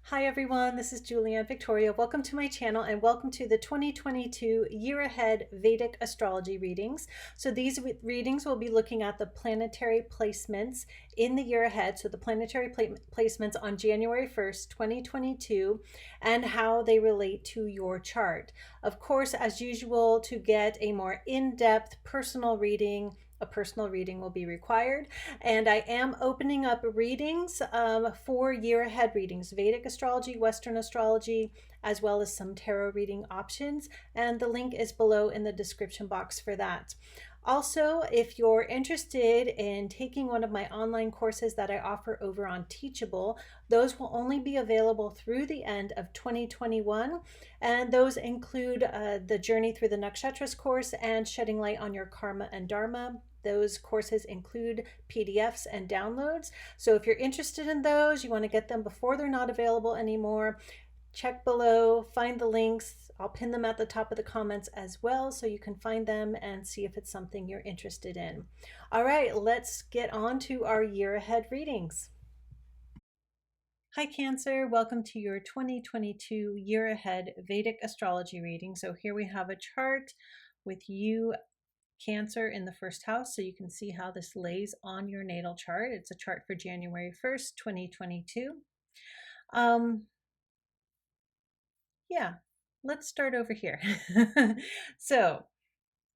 Hi everyone, this is Julianne Victoria. Welcome to my channel and welcome to the 2022 Year Ahead Vedic Astrology readings. So these readings will be looking at the planetary placements in the year ahead. So the planetary placements on January 1st, 2022, and how they relate to your chart. Of course, as usual, to get a more in-depth personal reading, a personal reading will be required. And I am opening up readings for year ahead readings, Vedic astrology, Western astrology, as well as some tarot reading options. And the link is below in the description box for that. Also, if you're interested in taking one of my online courses that I offer over on Teachable, those will only be available through the end of 2021. And those include the Journey Through the Nakshatras course and Shedding Light on Your Karma and Dharma. Those courses include PDFs and downloads. So if you're interested in those, you want to get them before they're not available anymore, check below, find the links. I'll pin them at the top of the comments as well so you can find them and see if it's something you're interested in. All right, let's get on to our year ahead readings. Hi Cancer, welcome to your 2022 year ahead Vedic astrology reading. So here we have a chart with you Cancer in the first house, so you can see how this lays on your natal chart. It's a chart for January 1st, 2022. Yeah, let's start over here. So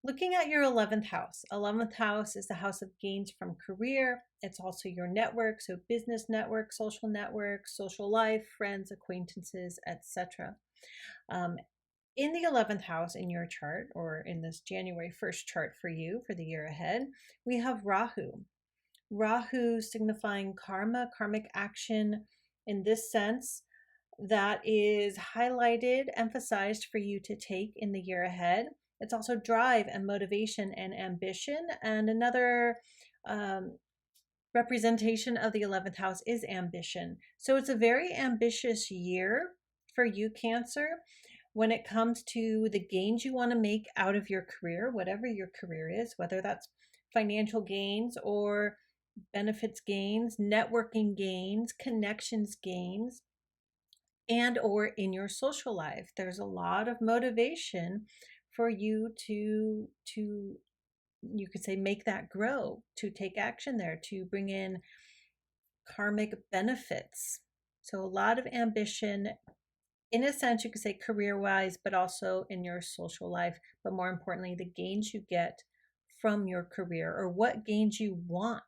looking at your 11th house. 11th house is the house of gains from career. It's also your network, so business network, social life, friends, acquaintances, etc. In the 11th house in your chart, or in this January 1st chart for you for the year ahead, we have Rahu. Rahu signifying karma, karmic action in this sense that is highlighted, emphasized for you to take in the year ahead. It's also drive and motivation and ambition. And another representation of the 11th house is ambition. So it's a very ambitious year for you, Cancer, when it comes to the gains you want to make out of your career, whatever your career is, whether that's financial gains or benefits gains, networking gains, connections gains, and or in your social life. There's a lot of motivation for you to you could say make that grow, to take action there, to bring in karmic benefits. So a lot of ambition, in a sense, you could say career wise, but also in your social life, but more importantly, the gains you get from your career or what gains you want.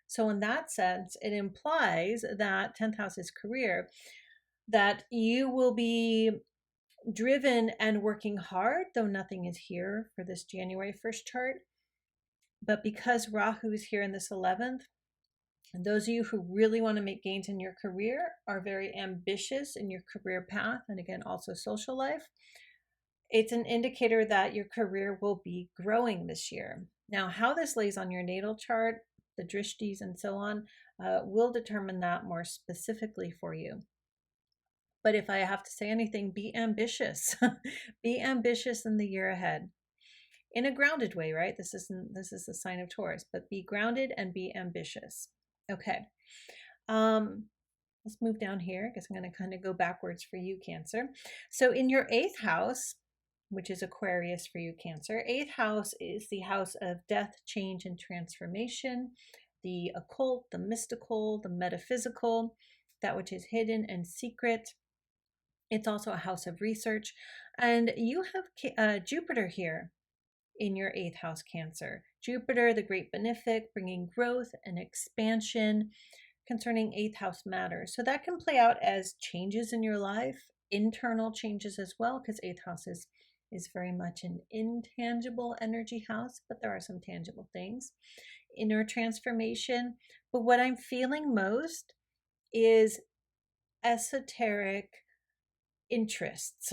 So in that sense, it implies that 10th house is career, that you will be driven and working hard, though nothing is here for this January 1st chart. But because Rahu is here in this 11th, and those of you who really want to make gains in your career are very ambitious in your career path, and again, also social life, it's an indicator that your career will be growing this year. Now, how this lays on your natal chart, the drishtis and so on, will determine that more specifically for you. But if I have to say anything, be ambitious. Be ambitious in the year ahead. In a grounded way, right? This is a sign of Taurus, but be grounded and be ambitious. Okay. Let's move down here. I guess I'm going to kind of go backwards for you, Cancer. So in your 8th house, which is Aquarius for you, Cancer, 8th house is the house of death, change, and transformation, the occult, the mystical, the metaphysical, that which is hidden and secret. It's also a house of research. And you have Jupiter here in your 8th house, Cancer. Jupiter, the great benefic, bringing growth and expansion concerning 8th house matters. So that can play out as changes in your life, internal changes as well, because 8th house is very much an intangible energy house, but there are some tangible things. Inner transformation. But what I'm feeling most is esoteric interests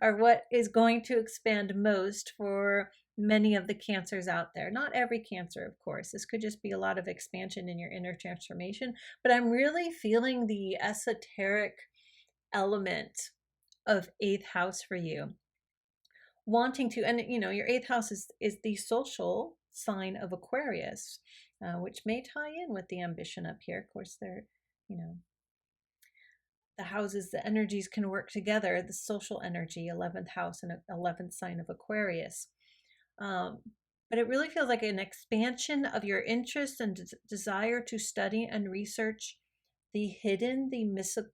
are what is going to expand most for many of the cancers out there. Not every Cancer, of course. This could just be a lot of expansion in your inner transformation, but I'm really feeling the esoteric element of 8th house for you. Wanting to, and you know, your 8th house is the social sign of Aquarius, which may tie in with the ambition up here. Of course, they're, you know, the houses, the energies can work together, the social energy, 11th house and 11th sign of Aquarius. Um, but it really feels like an expansion of your interest and desire to study and research the hidden, the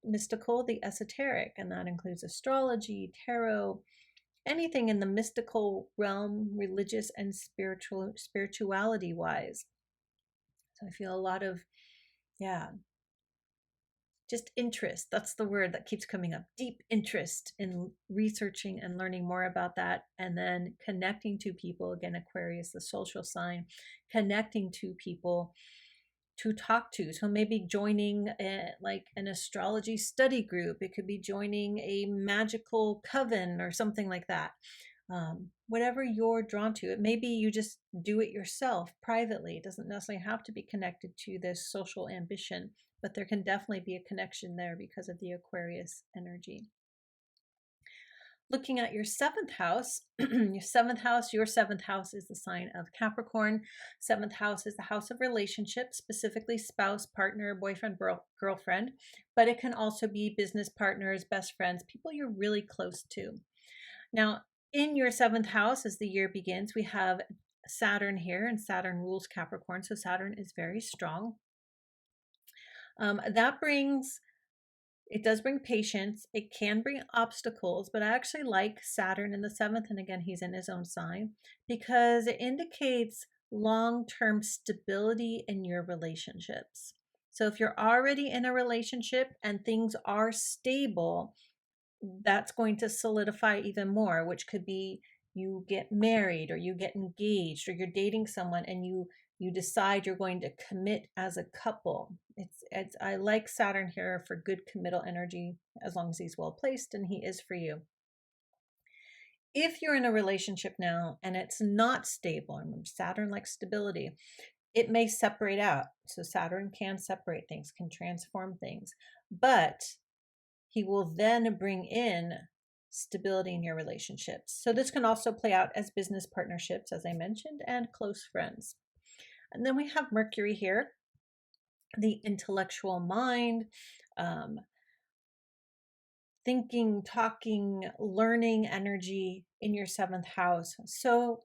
mystical, the esoteric, and that includes astrology, tarot, anything in the mystical realm, religious and spirituality wise. So I feel a lot of, yeah, just interest. That's the word that keeps coming up. Deep interest in researching and learning more about that. And then connecting to people. Again, Aquarius, the social sign, connecting to people to talk to. So maybe joining like an astrology study group. It could be joining a magical coven or something like that. Whatever you're drawn to. It maybe you just do it yourself privately. It doesn't necessarily have to be connected to this social ambition, but there can definitely be a connection there because of the Aquarius energy. Looking at your seventh house, your seventh house is the sign of Capricorn. Seventh house is the house of relationships, specifically spouse, partner, boyfriend, girlfriend, but it can also be business partners, best friends, people you're really close to. Now, in your seventh house, as the year begins, we have Saturn here, and Saturn rules Capricorn, so Saturn is very strong. It does bring patience. It can bring obstacles, but I actually like Saturn in the seventh, and again, he's in his own sign, because it indicates long-term stability in your relationships. So if you're already in a relationship and things are stable, that's going to solidify even more, which could be you get married or you get engaged or you're dating someone and you decide you're going to commit as a couple. It's I like Saturn here for good committal energy as long as he's well placed, and he is for you. If you're in a relationship now and it's not stable, and Saturn likes stability, it may separate out. So Saturn can separate things, can transform things, but he will then bring in stability in your relationships. So this can also play out as business partnerships, as I mentioned, and close friends. And then we have Mercury here, the intellectual mind, thinking, talking, learning energy in your seventh house. So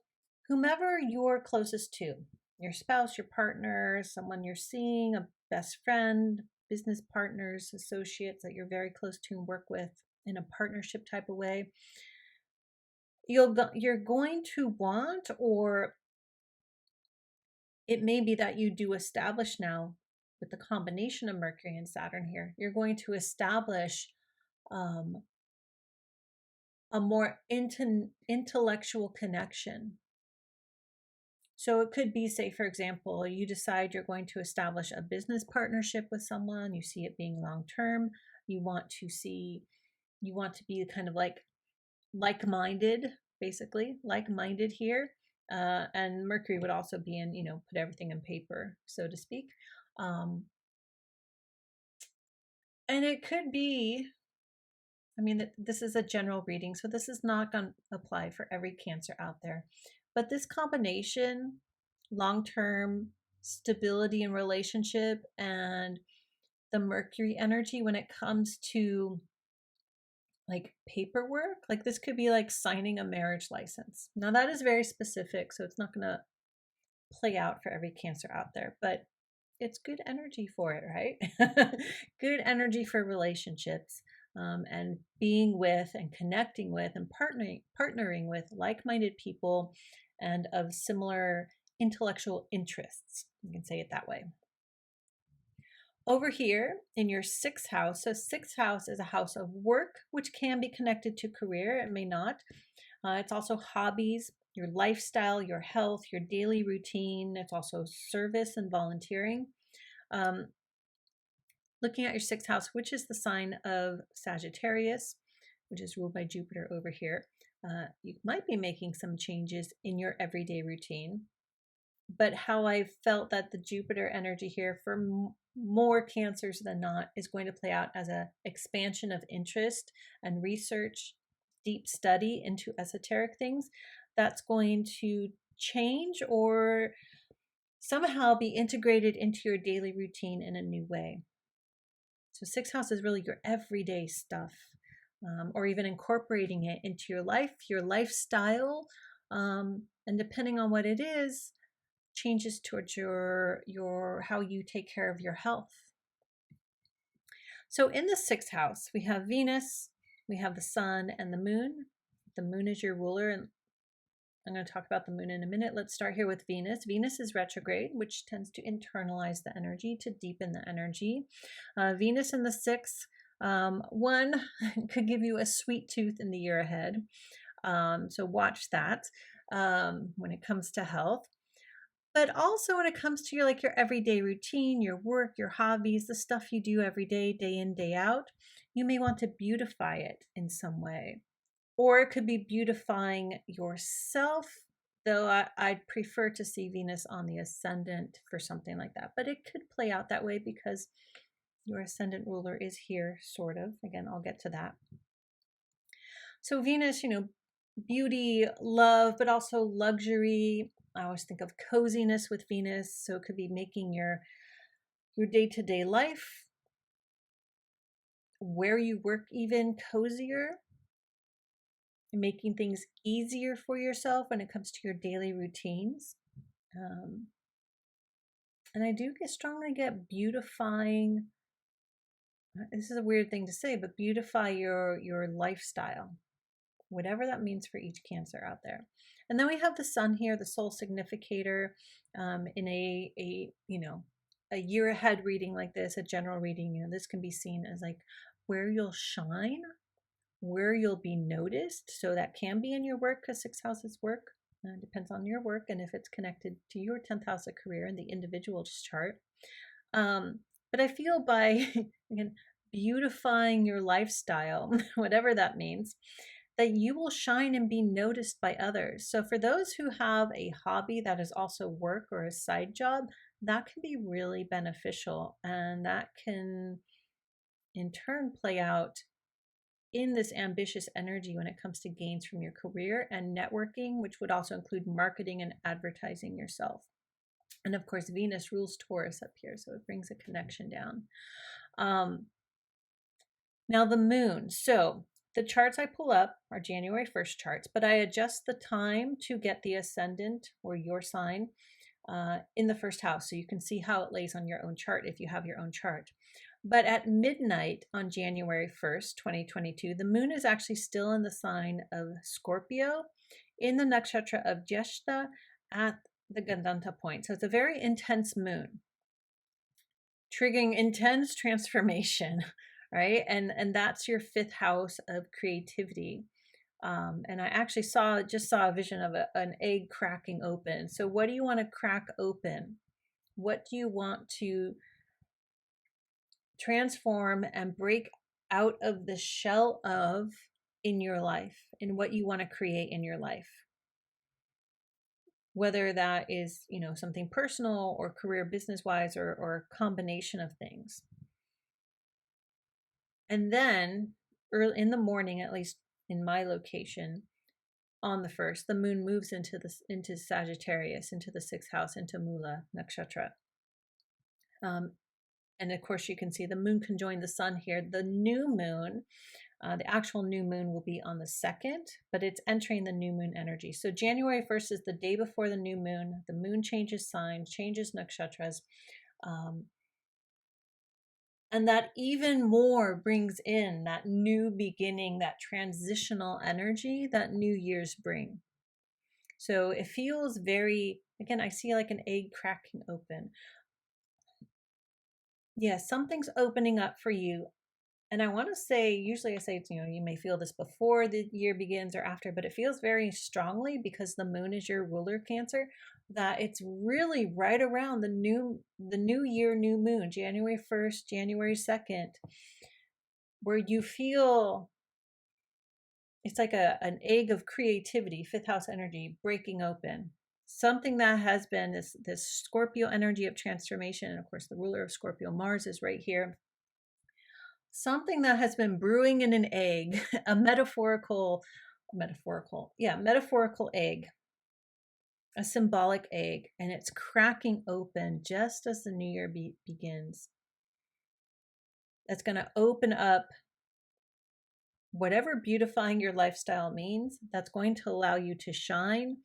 whomever you're closest to, your spouse, your partner, someone you're seeing, a best friend, business partners, associates that you're very close to and work with in a partnership type of way, you're going to want, or it may be that you do establish now with the combination of Mercury and Saturn here, you're going to establish a more intellectual connection. So it could be, say, for example, you decide you're going to establish a business partnership with someone, you see it being long term, you want to be kind of like-minded, basically, like-minded here. And Mercury would also be in, put everything in paper, so to speak. And it could be, this is a general reading, so this is not going to apply for every Cancer out there. But this combination, long-term stability in relationship and the Mercury energy when it comes to like paperwork, like this could be like signing a marriage license. Now that is very specific, so it's not going to play out for every Cancer out there, but it's good energy for it, right? Good energy for relationships, and being with and connecting with and partnering with like-minded people and of similar intellectual interests. You can say it that way. Over here in your sixth house, so sixth house is a house of work, which can be connected to career. It may not. It's also hobbies, your lifestyle, your health, your daily routine. It's also service and volunteering. Looking at your sixth house, which is the sign of Sagittarius, which is ruled by Jupiter over here, you might be making some changes in your everyday routine. But how I felt that the Jupiter energy here for more Cancers than not is going to play out as an expansion of interest and research, deep study into esoteric things. That's going to change or somehow be integrated into your daily routine in a new way. So sixth house is really your everyday stuff, or even incorporating it into your life, your lifestyle, and depending on what it is, changes towards your how you take care of your health. So in the sixth house, we have Venus, we have the sun and the moon. The moon is your ruler, and I'm going to talk about the moon in a minute. Let's start here with Venus. Venus is retrograde, which tends to internalize the energy, to deepen the energy. Venus in the sixth, one could give you a sweet tooth in the year ahead. So watch that when it comes to health. But also when it comes to your everyday routine, your work, your hobbies, the stuff you do every day, day in, day out, you may want to beautify it in some way. Or it could be beautifying yourself, though I'd prefer to see Venus on the ascendant for something like that. But it could play out that way because your ascendant ruler is here, sort of. Again, I'll get to that. So Venus, beauty, love, but also luxury. I always think of coziness with Venus. So it could be making your day-to-day life, where you work, even cozier, making things easier for yourself when it comes to your daily routines. And I do strongly get beautifying. This is a weird thing to say, but beautify your lifestyle, whatever that means for each Cancer out there. And then we have the sun here, the soul significator, in a year ahead reading like this, a general reading. This can be seen as like where you'll shine, where you'll be noticed. So that can be in your work, because sixth house is work. Depends on your work and if it's connected to your 10th house of career in the individual chart. But I feel by again beautifying your lifestyle, whatever that means, that you will shine and be noticed by others. So for those who have a hobby that is also work or a side job, that can be really beneficial, and that can in turn play out in this ambitious energy when it comes to gains from your career and networking, which would also include marketing and advertising yourself. And of course, Venus rules Taurus up here, so it brings a connection down. Now the moon. So the charts I pull up are January 1st charts, but I adjust the time to get the ascendant or your sign in the first house, so you can see how it lays on your own chart if you have your own chart. But at midnight on January 1st, 2022, the moon is actually still in the sign of Scorpio in the nakshatra of Jyeshta at the Gandanta point. So it's a very intense moon, triggering intense transformation, right? And that's your fifth house of creativity. And I actually just saw a vision of an egg cracking open. So what do you want to crack open? What do you want to transform and break out of the shell of in your life, in what you want to create in your life? Whether that is, something personal or career business wise, or a combination of things. And then early in the morning, at least in my location, on the 1st, the moon moves into Sagittarius, into the 6th house, into Mula Nakshatra. And of course, you can see the moon conjoin the sun here. The new moon, the actual new moon will be on the 2nd, but it's entering the new moon energy. So January 1st is the day before the new moon. The moon changes signs, changes nakshatras. And that even more brings in that new beginning, that transitional energy that New Year's bring. So it feels very, again, I see like an egg cracking open. Yeah, something's opening up for you. And I want to say, usually I say, you may feel this before the year begins or after, but it feels very strongly, because the moon is your ruler, Cancer, that it's really right around the new year, new moon, January 1st, January 2nd, where you feel it's like an egg of creativity, fifth house energy breaking open. Something that has been this Scorpio energy of transformation. And of course, the ruler of Scorpio, Mars, is right here. Something that has been brewing in an egg, a metaphorical egg, a symbolic egg, and it's cracking open just as the new year begins. that's going to open up whatever beautifying your lifestyle means. That's going to allow you to shine.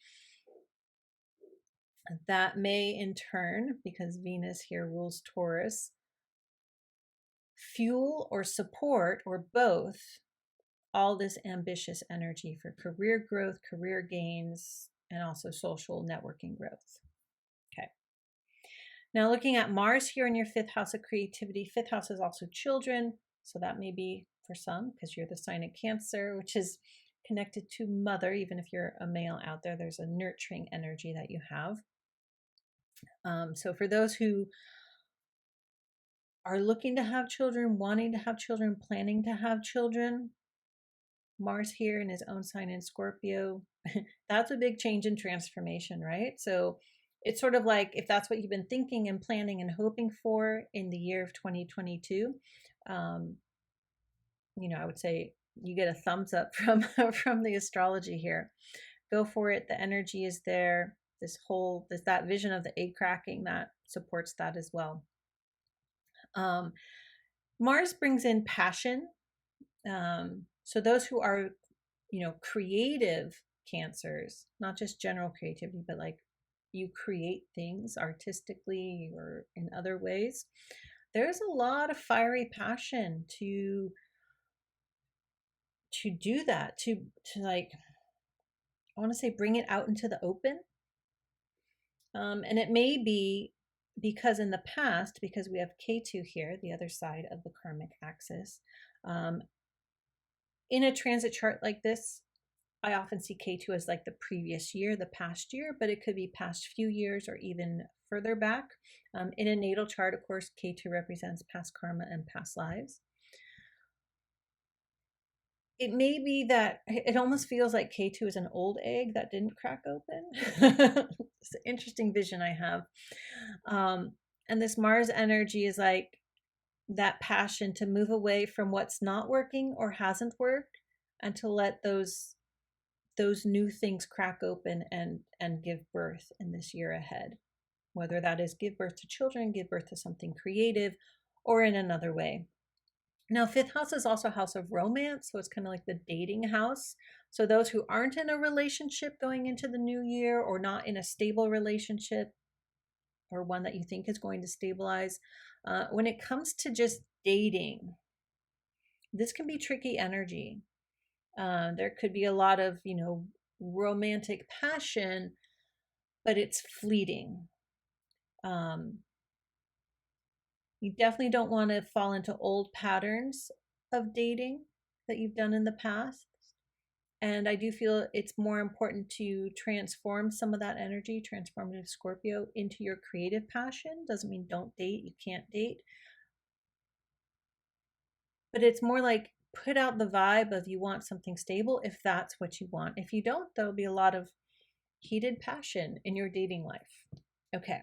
That may in turn, because Venus here rules Taurus, fuel or support or both all this ambitious energy for career growth, career gains, and also social networking growth. Okay. Now looking at Mars here in your fifth house of creativity, fifth house is also children. So that may be for some because you're the sign of Cancer, which is connected to mother. Even if you're a male out there, there's a nurturing energy that you have. So for those who are looking to have children, wanting to have children, planning to have children, Mars here in his own sign in Scorpio, that's a big change and transformation, right? So it's sort of like if that's what you've been thinking and planning and hoping for in the year of 2022, I would say you get a thumbs up from from the astrology here. Go for it. The energy is there. There's that vision of the egg cracking that supports that as well. Mars brings in passion. So those who are, creative Cancers, not just general creativity, but like you create things artistically or in other ways, there's a lot of fiery passion to do that, to like, I want to say bring it out into the open. And it may be because in the past, because we have K2 here, the other side of the karmic axis, in a transit chart like this, I often see K2 as like the previous year, the past year, but it could be past few years or even further back. In a natal chart, of course, K2 represents past karma and past lives. It may be that it almost feels like K2 is an old egg that didn't crack open. It's an interesting vision I have. And this Mars energy is like that passion to move away from what's not working or hasn't worked and to let those new things crack open and give birth in this year ahead, whether that is give birth to children, give birth to something creative, or in another way. Now, fifth house is also a house of romance, so it's kind of like the dating house. So those who aren't in a relationship going into the new year, or not in a stable relationship, or one that you think is going to stabilize, when it comes to just dating, this can be tricky energy. There could be a lot of, romantic passion, but it's fleeting. You definitely don't want to fall into old patterns of dating that you've done in the past. And I do feel it's more important to transform some of that energy, transformative Scorpio, into your creative passion. Doesn't mean don't date, you can't date. But it's more like put out the vibe of you want something stable if that's what you want. If you don't, there'll be a lot of heated passion in your dating life. Okay.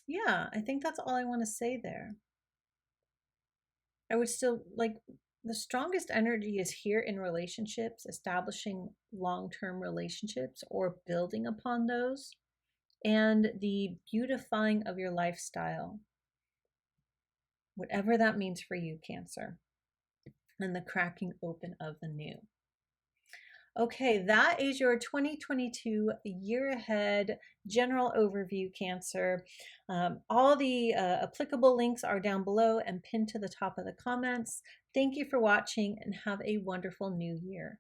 Yeah, I think that's all I want to say there. I would still like the strongest energy is here in relationships, establishing long-term relationships or building upon those, and the beautifying of your lifestyle, whatever that means for you, Cancer, and the cracking open of the new. Okay, that is your 2022 year ahead general overview, Cancer. All the applicable links are down below and pinned to the top of the comments. Thank you for watching and have a wonderful new year.